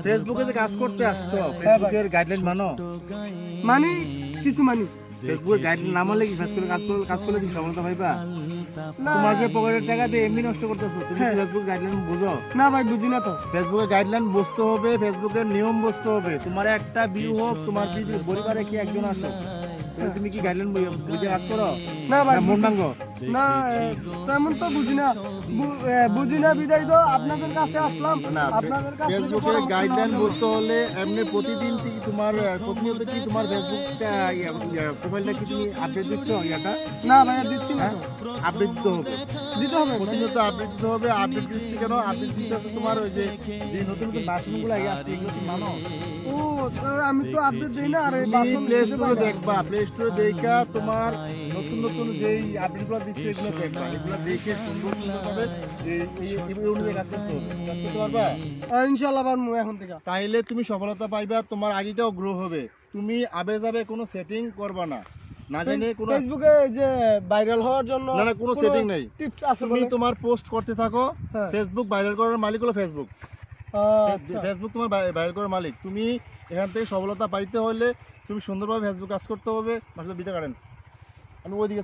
ফেসবুকে যে কাজ করতে আসছো, ফেসবুকের গাইডলাইন মানো? মানি, কিছু মানি। ফেসবুকের গাইডলাইন না মানলে কি ফেসবুকে কাজ করলে তুমি সফলতা পাইবা? না তোমার যে পকেটের টাকা দিয়ে এমনি নষ্ট করতেছো, তুমি হ্যাঁ। ফেসবুক গাইডলাইন বুঝো? না ভাই, বুঝি না তো। ফেসবুকের গাইডলাইন বুঝতে হবে, ফেসবুকের নিয়ম বুঝতে হবে। তোমার একটা ভিউ হোক, তোমার পরিবারে কি একজন আসো, তাহলে তুমি কি গাইডলাইন বুঝে কাজ করো? না ভাই, মন ভাঙ্গো? না তেমন তো বুঝি না। বুঝি না বিদায় তো আপনাদের কাছে আসলাম। না, আপনাদের কাছে ফেসবুকের গাইডলাইন বুঝতে হলে এমনি প্রতিদিন কি তোমার প্রতিনিয়ত কি তোমার ফেসবুকটা প্রোফাইলটা কি তুমি আপডেট দিচ্ছ? ইয়াটা না ভাই, দিচ্ছি না। আপডেট দিতে হবে, দিতে হবে। প্রতিনিয়ত আপডেট দিতে হবে। আপডেট দিচ্ছি কেন? আপডেট দিতে হচ্ছে তোমার ওই যে নতুন নতুন ভার্সনগুলো আসছে, এগুলো তুমি মানো? ও, তো আমি তো আপডেট দেই না। আর এই তুমি বাসন প্লে দিতে স্টোরে পারি না। দেখবা, প্লে স্টোরে দেখা তোমার নতুন নতুন যেই আপডেটগুলো দিচ্ছে এগুলো দেখবা, এগুলো দেখে সুন্দর সুন্দর ভাবে এই অনুযায়ী কাজ করতে হবে। কাজ করতে পারবা? ইনশাআল্লাহ পারবো এখন থেকে। তাইলে তুমি সফলতা পাইবা, তোমার আইডিটাও গ্রো হবে। তুমি আবে যাবে কোনো সেটিং করবা না, না জানে কোনো ফেসবুকে যে ভাইরাল হওয়ার জন্য না না কোনো সেটিং নেই। টিপস আছে তুমি বলে? তোমার পোস্ট করতে থাকো। হ্যাঁ। ফেসবুক ভাইরাল করার মালিক হলো ফেসবুক। আচ্ছা। ফেসবুক তোমার ভাইরাল করার মালিক। তুমি এখান থেকে সফলতা পাইতে হলে তুমি সুন্দরভাবে ফেসবুক কাজ করতে হবে। মাসে বিটা কাটেন, আমি ওইদিকে